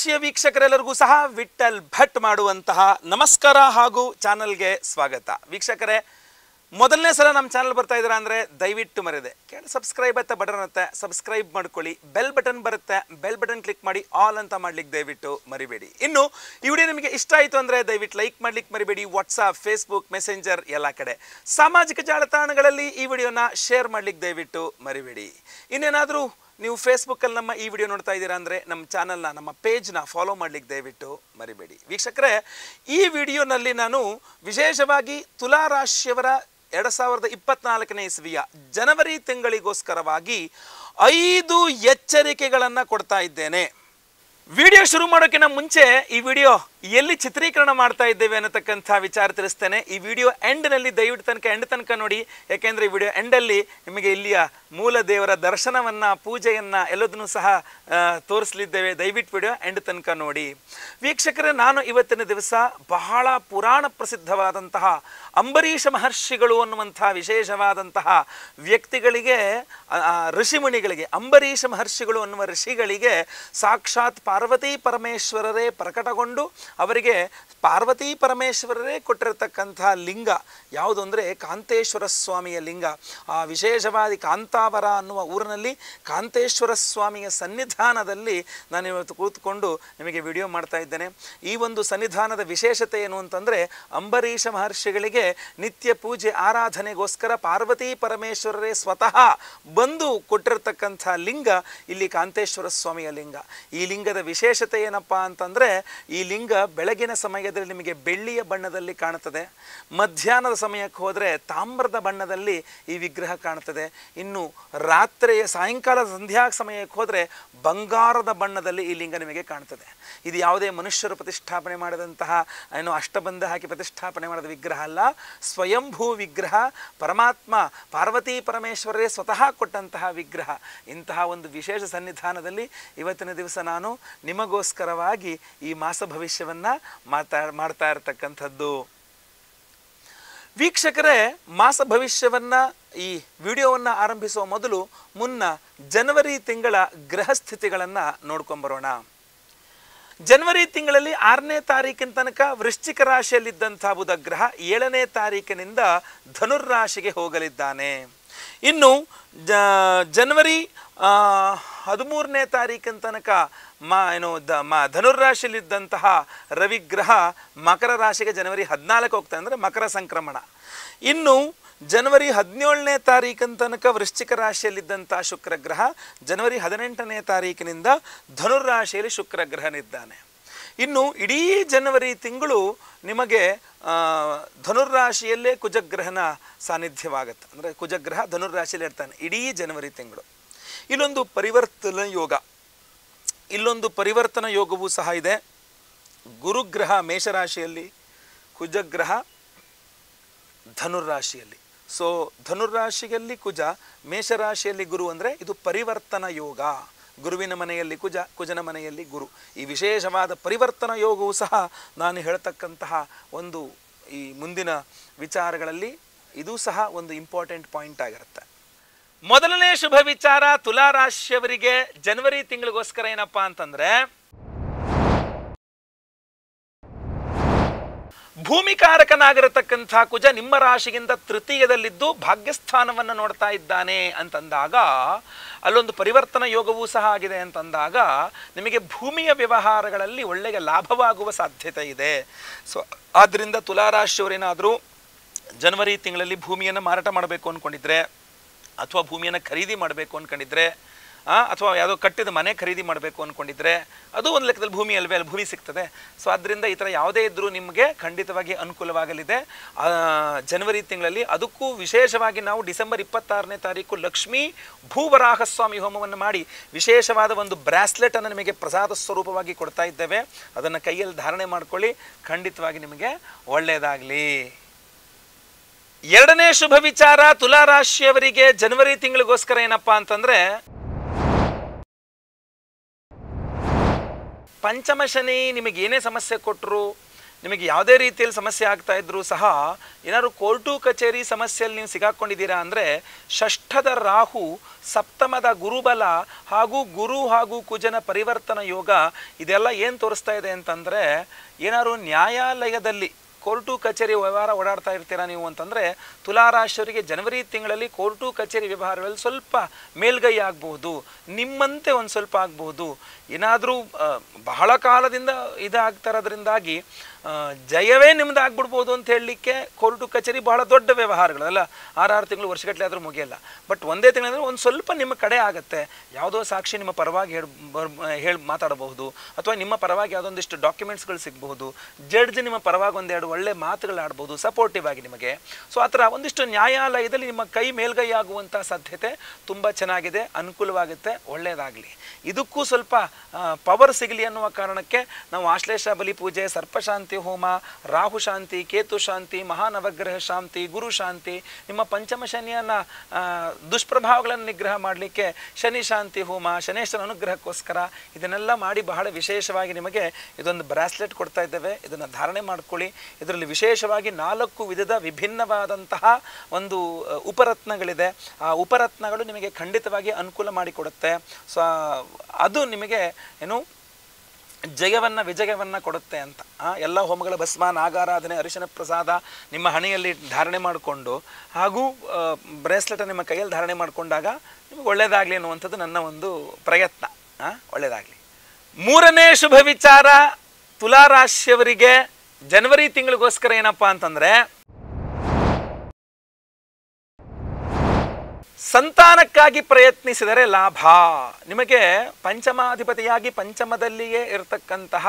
ರಾಶಿಯ ವೀಕ್ಷಕರೆಲ್ಲರಿಗೂ ಸಹ ವಿಠಲ್ ಭಟ್ ಮಾಡುವಂತಹ ನಮಸ್ಕಾರ ಹಾಗೂ ಚಾನಲ್ಗೆ ಸ್ವಾಗತ. ವೀಕ್ಷಕರೇ, ಮೊದಲನೇ ಸಲ ನಮ್ಮ ಚಾನಲ್ ಬರ್ತಾ ಇದ್ದೀರಾ ಅಂದರೆ ದಯವಿಟ್ಟು ಮರೆಯದೆ ಕೆಳಗೆ ಸಬ್ಸ್ಕ್ರೈಬ್ ಅಂತ ಬಟನ್ ಇರುತ್ತೆ, ಸಬ್ಸ್ಕ್ರೈಬ್ ಮಾಡ್ಕೊಳ್ಳಿ. ಬೆಲ್ ಬಟನ್ ಬರುತ್ತೆ, ಬೆಲ್ ಬಟನ್ ಕ್ಲಿಕ್ ಮಾಡಿ ಆಲ್ ಅಂತ ಮಾಡ್ಲಿಕ್ಕೆ ದಯವಿಟ್ಟು ಮರಿಬೇಡಿ. ಇನ್ನು ಈ ವಿಡಿಯೋ ನಿಮಗೆ ಇಷ್ಟ ಆಯಿತು ಅಂದರೆ ದಯವಿಟ್ಟು ಲೈಕ್ ಮಾಡ್ಲಿಕ್ಕೆ ಮರಿಬೇಡಿ. ವಾಟ್ಸಾಪ್, ಫೇಸ್ಬುಕ್, ಮೆಸೆಂಜರ್ ಎಲ್ಲ ಕಡೆ ಸಾಮಾಜಿಕ ಜಾಲತಾಣಗಳಲ್ಲಿ ಈ ವಿಡಿಯೋನ ಶೇರ್ ಮಾಡ್ಲಿಕ್ಕೆ ದಯವಿಟ್ಟು ಮರಿಬೇಡಿ. ಇನ್ನೇನಾದರೂ ನೀವು ಫೇಸ್ಬುಕ್ಕಲ್ಲಿ ನಮ್ಮ ಈ ವಿಡಿಯೋ ನೋಡ್ತಾ ಇದ್ದೀರಾ ಅಂದರೆ ನಮ್ಮ ಚಾನಲ್ನ, ನಮ್ಮ ಪೇಜ್ನ ಫಾಲೋ ಮಾಡಲಿಕ್ಕೆ ದಯವಿಟ್ಟು ಮರಿಬೇಡಿ. ವೀಕ್ಷಕರೇ, ಈ ವಿಡಿಯೋನಲ್ಲಿ ನಾನು ವಿಶೇಷವಾಗಿ ತುಲಾ ರಾಶಿಯವರ 2024ನೇ ಇಸವಿಯ ಜನವರಿ ತಿಂಗಳಿಗೋಸ್ಕರವಾಗಿ 5 ಎಚ್ಚರಿಕೆಗಳನ್ನು ಕೊಡ್ತಾ ಇದ್ದೇನೆ. ವಿಡಿಯೋ ಶುರು ಮಾಡೋಕ್ಕಿಂತ ಮುಂಚೆ ಈ ವಿಡಿಯೋ ಎಲ್ಲಿ ಚಿತ್ರೀಕರಣ ಮಾಡ್ತಾ ಇದ್ದೇವೆ ಅನ್ನತಕ್ಕಂಥ ವಿಚಾರ ತಿಳಿಸ್ತೇನೆ. ಈ ವಿಡಿಯೋ ಎಂಡ್ನಲ್ಲಿ ದಯವಿಟ್ಟು ಎಂಡ್ ತನಕ ನೋಡಿ, ಯಾಕೆಂದರೆ ಈ ವಿಡಿಯೋ ಎಂಡಲ್ಲಿ ನಿಮಗೆ ಇಲ್ಲಿಯ ಮೂಲ ದೇವರ ದರ್ಶನವನ್ನು, ಪೂಜೆಯನ್ನು ಎಲ್ಲದನ್ನೂ ಸಹ ತೋರಿಸಲಿದ್ದೇವೆ. ದಯವಿಟ್ಟು ವಿಡಿಯೋ ಎಂಡ್ ತನಕ ನೋಡಿ. ವೀಕ್ಷಕರೇ, ನಾನು ಇವತ್ತಿನ ದಿವಸ ಬಹಳ ಪುರಾಣ ಪ್ರಸಿದ್ಧವಾದಂತಹ ಅಂಬರೀಷ ಮಹರ್ಷಿಗಳು ಅನ್ನುವಂಥ ವಿಶೇಷವಾದಂತಹ ವ್ಯಕ್ತಿಗಳಿಗೆ, ಋಷಿಮುನಿಗಳಿಗೆ, ಅಂಬರೀಷ ಮಹರ್ಷಿಗಳು ಅನ್ನುವ ಋಷಿಗಳಿಗೆ ಸಾಕ್ಷಾತ್ ಪಾರ್ವತಿ ಪರಮೇಶ್ವರರೇ ಪ್ರಕಟಗೊಂಡು ಅವರಿಗೆ ಪಾರ್ವತಿ ಪರಮೇಶ್ವರರೇ ಕೊಟ್ಟಿರತಕ್ಕಂತಹ ಲಿಂಗ ಯಾವುದು ಅಂದರೆ ಕಾಂತೇಶ್ವರ ಸ್ವಾಮಿಯ ಲಿಂಗ. ಆ ವಿಶೇಷವಾದಿ ಕಾಂತಾವರ ಅನ್ನುವ ಊರಿನಲ್ಲಿ ಕಾಂತೇಶ್ವರ ಸ್ವಾಮಿಯ ಸನ್ನಿಧಾನದಲ್ಲಿ ನಾನು ಇವತ್ತು ಕೂತ್ಕೊಂಡು ನಿಮಗೆ ವಿಡಿಯೋ ಮಾಡ್ತಾ ಇದ್ದೇನೆ. ಈ ಒಂದು ಸನ್ನಿಧಾನದ ವಿಶೇಷತೆ ಏನು ಅಂತಂದರೆ, ಅಂಬರೀಷ ಮಹರ್ಷಿಗಳಿಗೆ ನಿತ್ಯ ಪೂಜೆ ಆರಾಧನೆಗೋಸ್ಕರ ಪಾರ್ವತಿ ಪರಮೇಶ್ವರರೇ ಸ್ವತಃ ಬಂದು ಕೊಟ್ಟಿರತಕ್ಕಂಥ ಲಿಂಗ ಇಲ್ಲಿ ಕಾಂತೇಶ್ವರ ಸ್ವಾಮಿಯ ಲಿಂಗ. ಈ ಲಿಂಗದ ವಿಶೇಷತೆ ಏನಪ್ಪ ಅಂತಂದರೆ, ಈ ಲಿಂಗ ಬೆಳಗಿನ ಸಮಯದಲ್ಲಿ ನಿಮಗೆ ಬೆಳ್ಳಿಯ ಬಣ್ಣದಲ್ಲಿ ಕಾಣುತ್ತದೆ, ಮಧ್ಯಾಹ್ನದ ಸಮಯಕ್ಕೆ ಹೋದರೆ ತಾಮ್ರದ ಬಣ್ಣದಲ್ಲಿ ಈ ವಿಗ್ರಹ ಕಾಣುತ್ತದೆ, ಇನ್ನು ರಾತ್ರಿಯ ಸಾಯಂಕಾಲದ ಸಂಧ್ಯಾ ಸಮಯಕ್ಕೆ ಹೋದರೆ ಬಂಗಾರದ ಬಣ್ಣದಲ್ಲಿ ಈ ಲಿಂಗ ನಿಮಗೆ ಕಾಣುತ್ತದೆ. ಇದು ಯಾವುದೇ ಮನುಷ್ಯರು ಪ್ರತಿಷ್ಠಾಪನೆ ಮಾಡಿದಂತಹ ಏನು ಅಷ್ಟಬಂಧ ಹಾಕಿ ಪ್ರತಿಷ್ಠಾಪನೆ ಮಾಡಿದ ವಿಗ್ರಹ ಅಲ್ಲ, ಸ್ವಯಂಭೂ ವಿಗ್ರಹ, ಪರಮಾತ್ಮ ಪಾರ್ವತಿ ಪರಮೇಶ್ವರರೇ ಸ್ವತಃ ಕೊಟ್ಟಂತಹ ವಿಗ್ರಹ. ಇಂತಹ ಒಂದು ವಿಶೇಷ ಸನ್ನಿಧಾನದಲ್ಲಿ ಇವತ್ತಿನ ದಿವಸ ನಾನು ನಿಮಗೋಸ್ಕರವಾಗಿ ಈ ಮಾಸ ಭವಿಷ್ಯವನ್ನು ಮಾಡ್ತಾ ಇರತಕ್ಕಂಥದ್ದು. ವೀಕ್ಷಕರೇ, ಮಾಸ ಭವಿಷ್ಯವನ್ನು ಈ ವಿಡಿಯೋವನ್ನು ಆರಂಭಿಸುವ ಮೊದಲು ಮುನ್ನ ಜನವರಿ ತಿಂಗಳ ಗ್ರಹ ಸ್ಥಿತಿಗಳನ್ನು ನೋಡ್ಕೊಂಬರೋಣ. ಜನವರಿ ತಿಂಗಳಲ್ಲಿ 6ನೇ ತಾರೀಕಿನ ತನಕ ವೃಶ್ಚಿಕ ರಾಶಿಯಲ್ಲಿದ್ದಂಥ ಬುಧ ಗ್ರಹ 7ನೇ ತಾರೀಕಿನಿಂದ ಧನುರ್ರಾಶಿಗೆ ಹೋಗಲಿದ್ದಾನೆ. ಇನ್ನು ಜನವರಿ 13ನೇ ತಾರೀಕಿನ ತನಕ ಧನುರ್ರಾಶಿಯಲ್ಲಿದ್ದಂತಹ ರವಿಗ್ರಹ ಮಕರ ರಾಶಿಗೆ ಜನವರಿ 14 ಹೋಗ್ತಾನೆ, ಅಂದರೆ ಮಕರ ಸಂಕ್ರಮಣ. ಇನ್ನು ಜನವರಿ 17ನೇ ತಾರೀಕಿನ ತನಕ ವೃಶ್ಚಿಕ ರಾಶಿಯಲ್ಲಿದ್ದಂಥ ಶುಕ್ರಗ್ರಹ ಜನವರಿ 18ನೇ ತಾರೀಕಿನಿಂದ ಧನುರ್ರಾಶಿಯಲ್ಲಿ ಶುಕ್ರಗ್ರಹನಿದ್ದಾನೆ. ಇನ್ನು ಇಡೀ ಜನವರಿ ತಿಂಗಳು ನಿಮಗೆ ಧನುರ್ರಾಶಿಯಲ್ಲೇ ಕುಜಗ್ರಹನ ಸಾನ್ನಿಧ್ಯವಾಗುತ್ತೆ, ಅಂದರೆ ಕುಜಗ್ರಹ ಧನುರ್ರಾಶಿಯಲ್ಲಿ ಇರ್ತಾನೆ ಇಡೀ ಜನವರಿ ತಿಂಗಳು. ಇಲ್ಲೊಂದು ಪರಿವರ್ತನಾ ಯೋಗವೂ ಸಹ ಇದೆ. ಗುರುಗ್ರಹ ಮೇಷರಾಶಿಯಲ್ಲಿ, ಕುಜಗ್ರಹ ಧನುರ್ರಾಶಿಯಲ್ಲಿ. ಸೊ ಧನುರ್ರಾಶಿಯಲ್ಲಿ ಕುಜ, ಮೇಷರಾಶಿಯಲ್ಲಿ ಗುರು, ಅಂದರೆ ಇದು ಪರಿವರ್ತನಾ ಯೋಗ. ಗುರುವಿನ ಮನೆಯಲ್ಲಿ ಕುಜ, ಕುಜನ ಮನೆಯಲ್ಲಿ ಗುರು. ಈ ವಿಶೇಷವಾದ ಪರಿವರ್ತನಾ ಯೋಗವೂ ಸಹ ನಾನು ಹೇಳ್ತಕ್ಕಂತಹ ಒಂದು ಈ ಮುಂದಿನ ವಿಚಾರಗಳಲ್ಲಿ ಇದು ಸಹ ಒಂದು ಇಂಪಾರ್ಟೆಂಟ್ ಪಾಯಿಂಟ್ ಆಗಿರುತ್ತೆ. ಮೊದಲನೇ ಶುಭ ವಿಚಾರ ತುಲಾ ರಾಶಿಯವರಿಗೆ ಜನವರಿ ತಿಂಗಳಿಗೋಸ್ಕರ ಏನಪ್ಪಾ ಅಂತಂದ್ರೆ, ಭೂಮಿಕಾರಕನಾಗಿರತಕ್ಕಂಥ ಕುಜ ನಿಮ್ಮ ರಾಶಿಗಿಂತ ತೃತೀಯದಲ್ಲಿದ್ದು ಭಾಗ್ಯಸ್ಥಾನವನ್ನು ನೋಡ್ತಾ ಇದ್ದಾನೆ ಅಂತಂದಾಗ, ಅಲ್ಲೊಂದು ಪರಿವರ್ತನಾ ಯೋಗವೂ ಸಹ ಆಗಿದೆ ಅಂತಂದಾಗ ನಿಮಗೆ ಭೂಮಿಯ ವ್ಯವಹಾರಗಳಲ್ಲಿ ಒಳ್ಳೆಯ ಲಾಭವಾಗುವ ಸಾಧ್ಯತೆ ಇದೆ. ಸೊ ಆದ್ದರಿಂದ ತುಲಾರಾಶಿಯವರೇನಾದರೂ ಜನವರಿ ತಿಂಗಳಲ್ಲಿ ಭೂಮಿಯನ್ನು ಮಾರಾಟ ಮಾಡಬೇಕು ಅಂದ್ಕೊಂಡಿದ್ರೆ, ಅಥವಾ ಭೂಮಿಯನ್ನು ಖರೀದಿ ಮಾಡಬೇಕು ಅಂದ್ಕೊಂಡಿದ್ರೆ, ಅಥವಾ ಯಾವುದೋ ಕಟ್ಟಿದ ಮನೆ ಖರೀದಿ ಮಾಡಬೇಕು ಅಂದ್ಕೊಂಡಿದ್ರೆ, ಅದು ಒಂದು ಲೆಕ್ಕದಲ್ಲಿ ಭೂಮಿ ಅಲ್ವೇ, ಅಲ್ಲಿ ಭೂಮಿ ಸಿಗ್ತದೆ. ಸೊ ಆದ್ದರಿಂದ ಈ ಥರ ಯಾವುದೇ ಇದ್ದರೂ ನಿಮಗೆ ಖಂಡಿತವಾಗಿ ಅನುಕೂಲವಾಗಲಿದೆ ಜನವರಿ ತಿಂಗಳಲ್ಲಿ. ಅದಕ್ಕೂ ವಿಶೇಷವಾಗಿ ನಾವು ಡಿಸೆಂಬರ್ 26ನೇ ತಾರೀಕು ಲಕ್ಷ್ಮೀ ಭೂವರಾಹಸ್ವಾಮಿ ಹೋಮವನ್ನು ಮಾಡಿ ವಿಶೇಷವಾದ ಒಂದು ಬ್ರಾಸ್ಲೆಟನ್ನು ನಿಮಗೆ ಪ್ರಸಾದ ಸ್ವರೂಪವಾಗಿ ಕೊಡ್ತಾ ಇದ್ದೇವೆ. ಅದನ್ನು ಕೈಯಲ್ಲಿ ಧಾರಣೆ ಮಾಡ್ಕೊಳ್ಳಿ, ಖಂಡಿತವಾಗಿ ನಿಮಗೆ ಒಳ್ಳೆಯದಾಗಲಿ. ಎರಡನೇ ಶುಭ ವಿಚಾರ ತುಲಾ ರಾಶಿಯವರಿಗೆ ಜನವರಿ ತಿಂಗಳಿಗೋಸ್ಕರ ಏನಪ್ಪಾ ಅಂತಂದ್ರೆ, ಪಂಚಮ ಶನಿ ನಿಮಗೆ ಏನೇ ಸಮಸ್ಯೆ ಕೊಟ್ಟರು, ನಿಮಗೆ ಯಾವುದೇ ರೀತಿಯಲ್ಲಿ ಸಮಸ್ಯೆ ಆಗ್ತಾ ಇದ್ರೂ ಸಹ ಏನಾದ್ರು ಕೋರ್ಟು ಕಚೇರಿ ಸಮಸ್ಯೆಯಲ್ಲಿ ನೀವು ಸಿಗಾಕೊಂಡಿದ್ದೀರಾ ಅಂದರೆ ಷಷ್ಠದ ರಾಹು, ಸಪ್ತಮದ ಗುರುಬಲ ಹಾಗೂ ಗುರು ಹಾಗೂ ಕುಜನ ಪರಿವರ್ತನ ಯೋಗ ಇದೆಲ್ಲ ಏನು ತೋರಿಸ್ತಾ ಇದೆ ಅಂತಂದರೆ ಏನಾದ್ರು ನ್ಯಾಯಾಲಯದಲ್ಲಿ ಕೋರ್ಟು ಕಚೇರಿ ವ್ಯವಹಾರ ಓಡಾಡ್ತಾ ಇರ್ತೀರಾ ನೀವು ಅಂತಂದರೆ ತುಲಾರಾಶಿಯವರಿಗೆ ಜನವರಿ ತಿಂಗಳಲ್ಲಿ ಕೋರ್ಟು ಕಚೇರಿ ವ್ಯವಹಾರಗಳಲ್ಲಿ ಸ್ವಲ್ಪ ಮೇಲ್ಗೈ ಆಗ್ಬೋದು, ನಿಮ್ಮಂತೆ ಒಂದು ಸ್ವಲ್ಪ ಆಗ್ಬೋದು. ಏನಾದರೂ ಬಹಳ ಕಾಲದಿಂದ ಇದಾಗ್ತಾ ಇರೋದ್ರಿಂದಾಗಿ ಜಯವೇ ನಿಮ್ದು ಆಗ್ಬಿಡ್ಬೋದು ಅಂತ ಹೇಳಲಿಕ್ಕೆ ಕೋರ್ಟು ಕಚೇರಿ ಬಹಳ ದೊಡ್ಡ ವ್ಯವಹಾರಗಳಲ್ಲ, 6 ತಿಂಗಳು ವರ್ಷಗಟ್ಟಲೆ ಆದರೂ ಮುಗಿಯಲ್ಲ. ಬಟ್ ಒಂದೇ ತಿಂಗಳಂದರೆ ಒಂದು ಸ್ವಲ್ಪ ನಿಮ್ಮ ಕಡೆ ಆಗುತ್ತೆ. ಯಾವುದೋ ಸಾಕ್ಷಿ ನಿಮ್ಮ ಪರವಾಗಿ ಹೇಳಿ ಮಾತಾಡಬಹುದು, ಅಥವಾ ನಿಮ್ಮ ಪರವಾಗಿ ಯಾವುದೊಂದಿಷ್ಟು ಡಾಕ್ಯುಮೆಂಟ್ಸ್ಗಳು ಸಿಗಬಹುದು, ಜಡ್ಜ್ ನಿಮ್ಮ ಪರವಾಗಿ ಒಂದೆರಡು ಒಳ್ಳೆ ಮಾತುಗಳು ಆಡ್ಬೋದು ಸಪೋರ್ಟಿವ್ ಆಗಿ ನಿಮಗೆ. ಸೊ ಆ ಥರ ಒಂದಿಷ್ಟು ನ್ಯಾಯಾಲಯದಲ್ಲಿ ನಿಮ್ಮ ಕೈ ಮೇಲ್ಗೈ ಆಗುವಂಥ ಸಾಧ್ಯತೆ ತುಂಬ ಚೆನ್ನಾಗಿದೆ, ಅನುಕೂಲವಾಗುತ್ತೆ, ಒಳ್ಳೆಯದಾಗಲಿ. ಇದಕ್ಕೂ ಸ್ವಲ್ಪ ಪವರ್ ಸಿಗಲಿ ಅನ್ನುವ ಕಾರಣಕ್ಕೆ ನಾವು ಆಶ್ಲೇಷ ಬಲಿ ಪೂಜೆ, ಸರ್ಪಶಾಂತಿ ಹೋಮ, ರಾಹು ಶಾಂತಿ, ಕೇತು ಶಾಂತಿ, ಮಹಾನವಗ್ರಹ ಶಾಂತಿ, ಗುರು ಶಾಂತಿ, ನಿಮ್ಮ ಪಂಚಮ ಶನಿಯನ್ನು ದುಷ್ಪ್ರಭಾವಗಳನ್ನು ನಿಗ್ರಹ ಮಾಡಲಿಕ್ಕೆ ಶನಿ ಶಾಂತಿ ಹೋಮ, ಶನೇಶ್ವರ ಅನುಗ್ರಹಕ್ಕೋಸ್ಕರ ಇದನ್ನೆಲ್ಲ ಮಾಡಿ ಬಹಳ ವಿಶೇಷವಾಗಿ ನಿಮಗೆ ಇದೊಂದು ಬ್ರಾಸ್ಲೆಟ್ ಕೊಡ್ತಾ ಇದ್ದೇವೆ. ಇದನ್ನು ಧಾರಣೆ ಮಾಡ್ಕೊಳ್ಳಿ. ಇದರಲ್ಲಿ ವಿಶೇಷವಾಗಿ 4 ವಿಧದ ವಿಭಿನ್ನವಾದಂತಹ ಒಂದು ಉಪರತ್ನಗಳಿದೆ. ಆ ಉಪರತ್ನಗಳು ನಿಮಗೆ ಖಂಡಿತವಾಗಿ ಅನುಕೂಲ ಮಾಡಿಕೊಡುತ್ತೆ. ಸೊ ಅದು ನಿಮಗೆ ಏನು ಜಯವನ್ನು ವಿಜಯವನ್ನು ಕೊಡುತ್ತೆ ಅಂತ. ಎಲ್ಲ ಹೋಮಗಳ ಭಸ್ಮ, ನಾಗಾರಾಧನೆ, ಅರಿಶಿನ ಪ್ರಸಾದ ನಿಮ್ಮ ಹಣೆಯಲ್ಲಿ ಧಾರಣೆ ಮಾಡಿಕೊಂಡು ಹಾಗೂ ಬ್ರೇಸ್ಲೆಟನ್ನು ನಿಮ್ಮ ಕೈಯಲ್ಲಿ ಧಾರಣೆ ಮಾಡಿಕೊಂಡಾಗ ನಿಮಗೆ ಒಳ್ಳೆಯದಾಗಲಿ ಅನ್ನುವಂಥದ್ದು ನನ್ನ ಒಂದು ಪ್ರಯತ್ನ. ಒಳ್ಳೆಯದಾಗಲಿ. 3ನೇ ಶುಭ ವಿಚಾರ ತುಲಾರಾಶಿಯವರಿಗೆ ಜನವರಿ ತಿಂಗಳಿಗೋಸ್ಕರ ಏನಪ್ಪ ಅಂತಂದರೆ ಸಂತಾನಕ್ಕಾಗಿ ಪ್ರಯತ್ನಿಸಿದರೆ ಲಾಭ. ನಿಮಗೆ ಪಂಚಮಾಧಿಪತಿಯಾಗಿ ಪಂಚಮದಲ್ಲಿಯೇ ಇರತಕ್ಕಂತಹ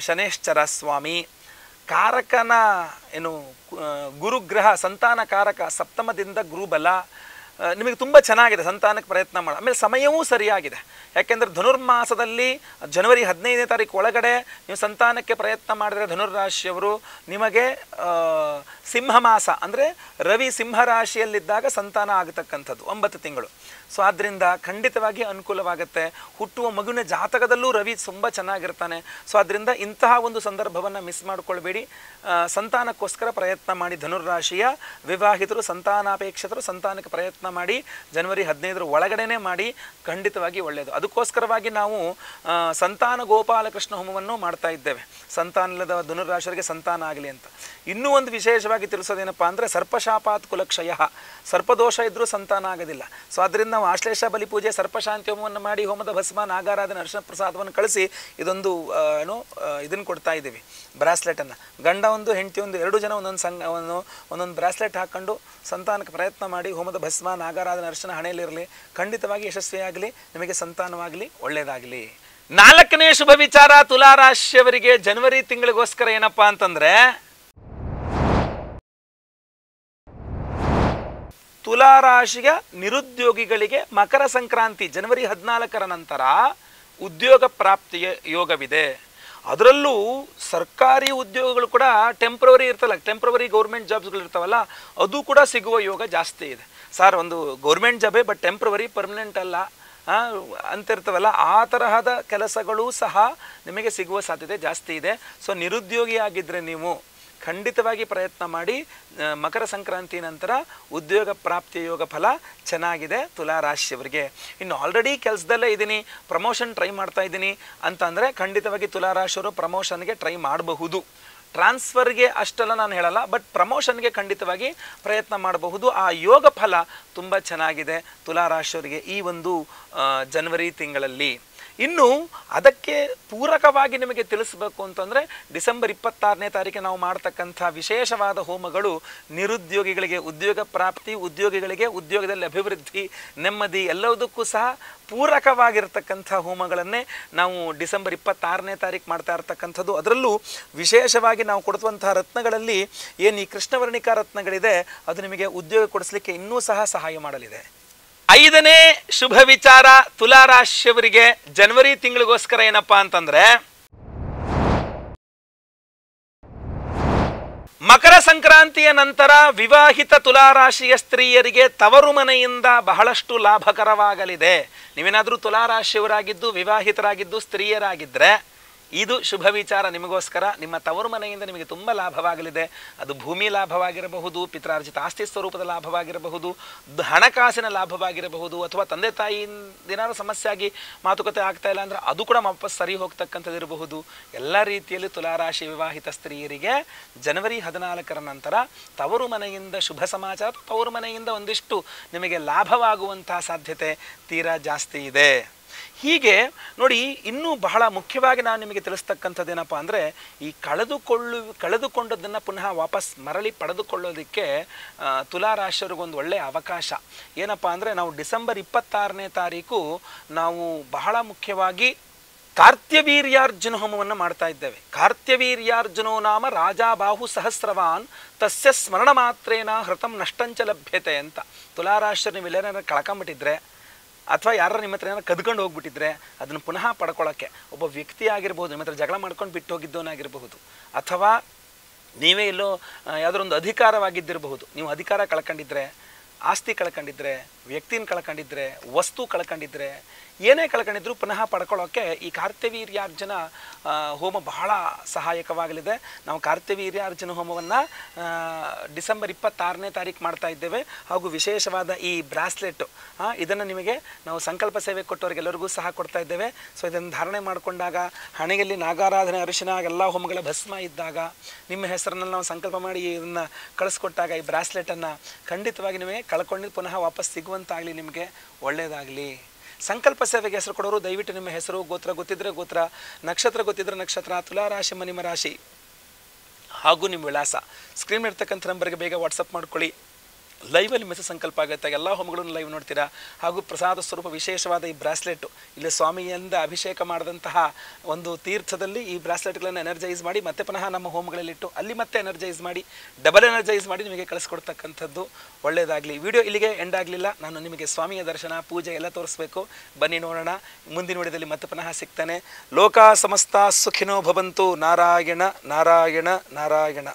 ಶನೇಶ್ವರ ಸ್ವಾಮಿ ಕಾರಕನ ಏನು ಗುರುಗ್ರಹ ಸಂತಾನ ಕಾರಕ, ಸಪ್ತಮದಿಂದ ಗುರುಬಲ ನಿಮಗೆ ತುಂಬ ಚೆನ್ನಾಗಿದೆ. ಸಂತಾನಕ್ಕೆ ಪ್ರಯತ್ನ ಮಾಡಿ. ಆಮೇಲೆ ಸಮಯವೂ ಸರಿಯಾಗಿದೆ. ಯಾಕೆಂದರೆ ಧನುರ್ಮಾಸದಲ್ಲಿ ಜನವರಿ 15ನೇ ತಾರೀಕು ಒಳಗಡೆ ನೀವು ಸಂತಾನಕ್ಕೆ ಪ್ರಯತ್ನ ಮಾಡಿದರೆ ಧನುರ್ರಾಶಿಯವರು ನಿಮಗೆ ಸಿಂಹಮಾಸ ಅಂದರೆ ರವಿ ಸಿಂಹರಾಶಿಯಲ್ಲಿದ್ದಾಗ ಸಂತಾನ ಆಗತಕ್ಕಂಥದ್ದು 9 ತಿಂಗಳು. ಸೊ ಆದ್ದರಿಂದ ಖಂಡಿತವಾಗಿ ಅನುಕೂಲವಾಗುತ್ತೆ. ಹುಟ್ಟುವ ಮಗುವಿನ ಜಾತಕದಲ್ಲೂ ರವಿ ತುಂಬ ಚೆನ್ನಾಗಿರ್ತಾನೆ. ಸೊ ಆದ್ದರಿಂದ ಇಂತಹ ಒಂದು ಸಂದರ್ಭವನ್ನು ಮಿಸ್ ಮಾಡಿಕೊಳ್ಬೇಡಿ. ಸಂತಾನಕ್ಕೋಸ್ಕರ ಪ್ರಯತ್ನ ಮಾಡಿ. ಧನುರ್ರಾಶಿಯ ವಿವಾಹಿತರು, ಸಂತಾನಾಪೇಕ್ಷಿತರು ಸಂತಾನಕ್ಕೆ ಪ್ರಯತ್ನ ಮಾಡಿ. ಜನವರಿ 15ರ ಒಳಗಡೆನೇ ಮಾಡಿ, ಖಂಡಿತವಾಗಿ ಒಳ್ಳೆಯದು. ಅದಕ್ಕೋಸ್ಕರವಾಗಿ ನಾವು ಸಂತಾನ ಗೋಪಾಲಕೃಷ್ಣ ಹೋಮವನ್ನು ಮಾಡ್ತಾ ಇದ್ದೇವೆ. ಸಂತಾನದ ಧನುರ್ರಾಶಿಯವರಿಗೆ ಸಂತಾನ ಆಗಲಿ ಅಂತ. ಇನ್ನೂ ಒಂದು ವಿಶೇಷವಾಗಿ ತಿಳಿಸೋದೇನಪ್ಪ ಅಂದರೆ ಸರ್ಪಶಾಪಾತ್ ಕುಲಕ್ಷಯ, ಸರ್ಪದೋಷ ಇದ್ದರೂ ಸಂತಾನ ಆಗೋದಿಲ್ಲ. ಸೊ ಅದರಿಂದ ನಾವು ಆಶ್ಲೇಷ ಬಲಿ ಪೂಜೆ, ಸರ್ಪಶಾಂತಿ ಹೋಮವನ್ನು ಮಾಡಿ ಹೋಮದ ಭಸ್ಮ, ನಾಗಾರಾಧನೆ, ಅರ್ಶನ ಪ್ರಸಾದವನ್ನು ಕಳಿಸಿ ಇದೊಂದು ಇದನ್ನು ಕೊಡ್ತಾ ಇದ್ದೀವಿ, ಬ್ರಾಸ್ಲೆಟನ್ನು. ಗಂಡ ಒಂದು ಹೆಂಡತಿ ಒಂದು 2 ಜನ ಒಂದೊಂದು ಬ್ರಾಸ್ಲೆಟ್ ಹಾಕ್ಕೊಂಡು ಸಂತಾನಕ್ಕೆ ಪ್ರಯತ್ನ ಮಾಡಿ ಹೋಮದ ಭಸ್ಮ, ನಾಗಾರಾಧನೆ, ಅರ್ಶನ ಹಣೆಯಲ್ಲಿರಲಿ. ಖಂಡಿತವಾಗಿ ಯಶಸ್ವಿಯಾಗಲಿ, ನಿಮಗೆ ಸಂತಾನವಾಗಲಿ, ಒಳ್ಳೆಯದಾಗಲಿ. 4ನೇ ಶುಭ ವಿಚಾರ ತುಲಾರಾಶಿಯವರಿಗೆ ಜನವರಿ ತಿಂಗಳಿಗೋಸ್ಕರ ಏನಪ್ಪ ಅಂತಂದರೆ ತುಲಾರಾಶಿಯ ನಿರುದ್ಯೋಗಿಗಳಿಗೆ ಮಕರ ಸಂಕ್ರಾಂತಿ ಜನವರಿ 14ರ ನಂತರ ಉದ್ಯೋಗ ಪ್ರಾಪ್ತಿಯ ಯೋಗವಿದೆ. ಅದರಲ್ಲೂ ಸರ್ಕಾರಿ ಉದ್ಯೋಗಗಳು ಕೂಡ ಟೆಂಪ್ರವರಿ ಇರ್ತಲ್ಲ, ಟೆಂಪ್ರವರಿ ಗೌರ್ಮೆಂಟ್ ಜಾಬ್ಸ್ಗಳು ಇರ್ತಾವಲ್ಲ, ಅದು ಕೂಡ ಸಿಗುವ ಯೋಗ ಜಾಸ್ತಿ ಇದೆ. ಸರ್ ಒಂದು ಗೌರ್ಮೆಂಟ್ ಜಾಬೇ ಬಟ್ ಟೆಂಪ್ರವರಿ, ಪರ್ಮನೆಂಟ್ ಅಲ್ಲ ಅಂತಿರ್ತವಲ್ಲ, ಆ ತರಹದ ಕೆಲಸಗಳು ಸಹ ನಿಮಗೆ ಸಿಗುವ ಸಾಧ್ಯತೆ ಜಾಸ್ತಿ ಇದೆ. ಸೊ ನಿರುದ್ಯೋಗಿ ಆಗಿದ್ದರೆ ನೀವು ಖಂಡಿತವಾಗಿ ಪ್ರಯತ್ನ ಮಾಡಿ. ಮಕರ ಸಂಕ್ರಾಂತಿ ನಂತರ ಉದ್ಯೋಗ ಪ್ರಾಪ್ತಿಯ ಯೋಗ ಫಲ ಚೆನ್ನಾಗಿದೆ ತುಲಾರಾಶಿಯವರಿಗೆ. ಇನ್ನು ಆಲ್ರೆಡಿ ಕೆಲಸದಲ್ಲೇ ಇದ್ದೀನಿ, ಪ್ರಮೋಷನ್ ಟ್ರೈ ಮಾಡ್ತಾ ಇದ್ದೀನಿ ಅಂತಂದರೆ ಖಂಡಿತವಾಗಿ ತುಲಾರಾಶಿಯವರು ಪ್ರಮೋಷನ್ಗೆ ಟ್ರೈ ಮಾಡಬಹುದು. ಟ್ರಾನ್ಸ್ಫರ್ಗೆ ಅಷ್ಟೆಲ್ಲ ನಾನು ಹೇಳಲ್ಲ, ಬಟ್ ಪ್ರಮೋಷನ್ಗೆ ಖಂಡಿತವಾಗಿ ಪ್ರಯತ್ನ ಮಾಡಬಹುದು. ಆ ಯೋಗ ಫಲ ತುಂಬ ಚೆನ್ನಾಗಿದೆ ತುಲಾರಾಶಿಯವರಿಗೆ ಈ ಒಂದು ಜನವರಿ ತಿಂಗಳಲ್ಲಿ. ಇನ್ನು ಅದಕ್ಕೆ ಪೂರಕವಾಗಿ ನಿಮಗೆ ತಿಳಿಸಬೇಕು ಅಂತಂದರೆ ಡಿಸೆಂಬರ್ 26ನೇ ತಾರೀಕಿಗೆ ನಾವು ಮಾಡ್ತಕ್ಕಂಥ ವಿಶೇಷವಾದ ಹೋಮಗಳು ನಿರುದ್ಯೋಗಿಗಳಿಗೆ ಉದ್ಯೋಗ ಪ್ರಾಪ್ತಿ, ಉದ್ಯೋಗಿಗಳಿಗೆ ಉದ್ಯೋಗದಲ್ಲಿ ಅಭಿವೃದ್ಧಿ, ನೆಮ್ಮದಿ ಎಲ್ಲದಕ್ಕೂ ಸಹ ಪೂರಕವಾಗಿರ್ತಕ್ಕಂಥ ಹೋಮಗಳನ್ನೇ ನಾವು ಡಿಸೆಂಬರ್ 26ನೇ ತಾರೀಕು ಮಾಡ್ತಾ ಇರ್ತಕ್ಕಂಥದ್ದು. ಅದರಲ್ಲೂ ವಿಶೇಷವಾಗಿ ನಾವು ಕೊಡುವಂತಹ ರತ್ನಗಳಲ್ಲಿ ಏನು ಈ ಕೃಷ್ಣವರ್ಣಿಕಾ ರತ್ನಗಳಿದೆ ಅದು ನಿಮಗೆ ಉದ್ಯೋಗ ಕೊಡಿಸಲಿಕ್ಕೆ ಇನ್ನೂ ಸಹ ಸಹಾಯ ಮಾಡಲಿದೆ. 5ನೇ ಶುಭ ವಿಚಾರ ತುಲಾರಾಶಿಯವರಿಗೆ ಜನವರಿ ತಿಂಗಳಿಗೋಸ್ಕರ ಏನಪ್ಪ ಅಂತಂದ್ರೆ ಮಕರ ಸಂಕ್ರಾಂತಿಯ ನಂತರ ವಿವಾಹಿತ ತುಲಾರಾಶಿಯ ಸ್ತ್ರೀಯರಿಗೆ ತವರು ಮನೆಯಿಂದ ಬಹಳಷ್ಟು ಲಾಭಕರವಾಗಲಿದೆ. ನೀವೇನಾದರೂ ತುಲಾರಾಶಿಯವರಾಗಿದ್ದು ವಿವಾಹಿತರಾಗಿದ್ದು ಸ್ತ್ರೀಯರಾಗಿದ್ದರೆ ಇದು ಶುಭ ವಿಚಾರ ನಿಮಗೋಸ್ಕರ. ನಿಮ್ಮ ತವರು ಮನೆಯಿಂದ ನಿಮಗೆ ತುಂಬ ಲಾಭವಾಗಲಿದೆ. ಅದು ಭೂಮಿ ಲಾಭವಾಗಿರಬಹುದು, ಪಿತ್ರಾರ್ಜಿತ ಆಸ್ತಿ ಸ್ವರೂಪದ ಲಾಭವಾಗಿರಬಹುದು, ಹಣಕಾಸಿನ ಲಾಭವಾಗಿರಬಹುದು, ಅಥವಾ ತಂದೆ ತಾಯಿಯಿಂದ ಏನಾದರೂ ಸಮಸ್ಯೆ ಆಗಿ ಮಾತುಕತೆ ಆಗ್ತಾ ಇಲ್ಲ ಅಂದರೆ ಅದು ಕೂಡ ವಾಪಸ್ ಸರಿ ಹೋಗ್ತಕ್ಕಂಥದ್ದು ಇರಬಹುದು. ಎಲ್ಲ ರೀತಿಯಲ್ಲಿ ತುಲಾರಾಶಿ ವಿವಾಹಿತ ಸ್ತ್ರೀಯರಿಗೆ ಜನವರಿ 14ರ ನಂತರ ತವರು ಮನೆಯಿಂದ ಶುಭ ಸಮಾಚಾರ, ತವರು ಮನೆಯಿಂದ ಒಂದಿಷ್ಟು ನಿಮಗೆ ಲಾಭವಾಗುವಂತಹ ಸಾಧ್ಯತೆ ತೀರಾ ಜಾಸ್ತಿ ಇದೆ. ಹೀಗೆ ನೋಡಿ, ಇನ್ನೂ ಬಹಳ ಮುಖ್ಯವಾಗಿ ನಾನು ನಿಮಗೆ ತಿಳಿಸ್ತಕ್ಕಂಥದ್ದೇನಪ್ಪ ಅಂದರೆ, ಈ ಕಳೆದುಕೊಂಡದ್ದನ್ನು ಪುನಃ ವಾಪಸ್ ಮರಳಿ ಪಡೆದುಕೊಳ್ಳೋದಕ್ಕೆ ತುಲಾರಾಶಿಯವ್ರಿಗೊಂದು ಒಳ್ಳೆಯ ಅವಕಾಶ. ಏನಪ್ಪ ಅಂದರೆ, ನಾವು ಡಿಸೆಂಬರ್ 26ನೇ ತಾರೀಕು ನಾವು ಬಹಳ ಮುಖ್ಯವಾಗಿ ಕಾರ್ತ್ಯವೀರ್ಯಾರ್ಜುನ ಹೋಮವನ್ನು ಮಾಡ್ತಾ ಇದ್ದೇವೆ. ಕಾರ್ತ್ಯವೀರ್ಯಾರ್ಜುನೋ ನಾಮ ರಾಜಾಬಾಹು ಸಹಸ್ರವಾನ್ ತಸ್ಯ ಸ್ಮರಣ ಮಾತ್ರೇನ ಹೃತಂ ನಷ್ಟಂಚ ಲಭ್ಯತೆ ಅಂತ. ತುಲಾರಾಶಿಯರು ನೀವು ಎಲ್ಲೇನಾರು ಕಳ್ಕೊಂಬಿಟ್ಟಿದ್ರೆ ಅಥವಾ ಯಾರು ನಿಮ್ಮ ಹತ್ರ ಏನಾರು ಕದ್ಕೊಂಡು ಹೋಗ್ಬಿಟ್ಟಿದ್ರೆ ಅದನ್ನು ಪುನಃ ಪಡ್ಕೊಳ್ಳೋಕ್ಕೆ ಒಬ್ಬ ವ್ಯಕ್ತಿ ಆಗಿರ್ಬೋದು, ನಿಮ್ಮ ಹತ್ರ ಜಗಳ ಮಾಡ್ಕೊಂಡು ಬಿಟ್ಟು ಹೋಗಿದ್ದವನಾಗಿರಬಹುದು, ಅಥವಾ ನೀವೇ ಎಲ್ಲೋ ಯಾವುದೋ ಒಂದು ಅಧಿಕಾರವಾಗಿದ್ದಿರಬಹುದು. ನೀವು ಅಧಿಕಾರ ಕಳ್ಕೊಂಡಿದ್ರೆ, ಆಸ್ತಿ ಕಳ್ಕೊಂಡಿದ್ರೆ, ವ್ಯಕ್ತಿನ ಕಳ್ಕೊಂಡಿದ್ರೆ, ವಸ್ತು ಕಳ್ಕೊಂಡಿದ್ರೆ, ಏನೇ ಕಳ್ಕೊಂಡಿದ್ರು ಪುನಃ ಪಡ್ಕೊಳ್ಳೋಕ್ಕೆ ಈ ಕಾರ್ತ್ಯವೀರ್ಯಾರ್ಜುನ ಹೋಮ ಬಹಳ ಸಹಾಯಕವಾಗಲಿದೆ. ನಾವು ಕಾರ್ತ್ಯವೀರ್ಯಾರ್ಜುನ ಹೋಮವನ್ನು ಡಿಸೆಂಬರ್ 26ನೇ ತಾರೀಕು ಮಾಡ್ತಾ ಇದ್ದೇವೆ. ಹಾಗೂ ವಿಶೇಷವಾದ ಈ ಬ್ರಾಸ್ಲೆಟ್ಟು ಇದನ್ನು ನಿಮಗೆ ನಾವು ಸಂಕಲ್ಪ ಸೇವೆ ಕೊಟ್ಟವರಿಗೆಲ್ಲರಿಗೂ ಸಹ ಕೊಡ್ತಾ ಇದ್ದೇವೆ. ಸೊ ಇದನ್ನು ಧಾರಣೆ ಮಾಡಿಕೊಂಡಾಗ ಹಣೆಯಲ್ಲಿ ನಾಗಾರಾಧನೆ, ಅರಿಶಿನ, ಎಲ್ಲ ಹೋಮಗಳ ಭಸ್ಮ ಇದ್ದಾಗ ನಿಮ್ಮ ಹೆಸರನ್ನು ನಾವು ಸಂಕಲ್ಪ ಮಾಡಿ ಇದನ್ನು ಕಳಿಸ್ಕೊಟ್ಟಾಗ ಈ ಬ್ರಾಸ್ಲೆಟನ್ನು ಖಂಡಿತವಾಗಿ ನಿಮಗೆ ಕಳ್ಕೊಂಡು ಪುನಃ ವಾಪಸ್ ಸಿಗುವಂತಾಗಲಿ, ನಿಮಗೆ ಒಳ್ಳೆಯದಾಗಲಿ. ಸಂಕಲ್ಪ ಸೇವೆಗೆ ಹೆಸರು ಕೊಡೋರು ದಯವಿಟ್ಟು ನಿಮ್ಮ ಹೆಸರು, ಗೋತ್ರ ಗೊತ್ತಿದ್ರೆ ಗೋತ್ರ, ನಕ್ಷತ್ರ ಗೊತ್ತಿದ್ರೆ ನಕ್ಷತ್ರ, ತುಲಾರಾಶಿ ನಿಮ್ಮ ರಾಶಿ ಹಾಗೂ ನಿಮ್ಮ ವಿಳಾಸ ಸ್ಕ್ರೀನ್ ಇರ್ತಕ್ಕಂಥ ನಂಬರ್ಗೆ ಬೇಗ ವಾಟ್ಸಪ್ ಮಾಡ್ಕೊಳ್ಳಿ. ಲೈವಲ್ಲಿ ಮೆಸೇಜ್ ಸಂಕಲ್ಪ ಆಗುತ್ತೆ. ಎಲ್ಲ ಹೋಮಗಳನ್ನು ಲೈವ್ ನೋಡ್ತೀರಾ. ಹಾಗೂ ಪ್ರಸಾದ ಸ್ವರೂಪ ವಿಶೇಷವಾದ ಈ ಬ್ರಾಸ್ಲೆಟು, ಇಲ್ಲಿ ಸ್ವಾಮಿಯಿಂದ ಅಭಿಷೇಕ ಮಾಡಿದಂತಹ ಒಂದು ತೀರ್ಥದಲ್ಲಿ ಈ ಬ್ರಾಸ್ಲೆಟ್ಗಳನ್ನು ಎನರ್ಜೈಸ್ ಮಾಡಿ ಮತ್ತೆ ಪುನಃ ನಮ್ಮ ಹೋಮಗಳಲ್ಲಿಟ್ಟು ಅಲ್ಲಿ ಮತ್ತೆ ಎನರ್ಜೈಸ್ ಮಾಡಿ, ಡಬಲ್ ಎನರ್ಜೈಸ್ ಮಾಡಿ ನಿಮಗೆ ಕಳಿಸ್ಕೊಡ್ತಕ್ಕಂಥದ್ದು. ಒಳ್ಳೆಯದಾಗಲಿ. ವಿಡಿಯೋ ಇಲ್ಲಿಗೆ ಎಂಡ್ ಆಗಲಿಲ್ಲ. ನಾನು ನಿಮಗೆ ಸ್ವಾಮಿಯ ದರ್ಶನ, ಪೂಜೆ ಎಲ್ಲ ತೋರಿಸ್ಬೇಕು. ಬನ್ನಿ ನೋಡೋಣ. ಮುಂದಿನ ವಿಡಿಯೋದಲ್ಲಿ ಮತ್ತೆ ಪುನಃ ಸಿಗ್ತಾನೆ. ಲೋಕ ಸಮಸ್ತ ಸುಖಿನೋ ಭವಂತು. ನಾರಾಯಣ ನಾರಾಯಣ ನಾರಾಯಣ.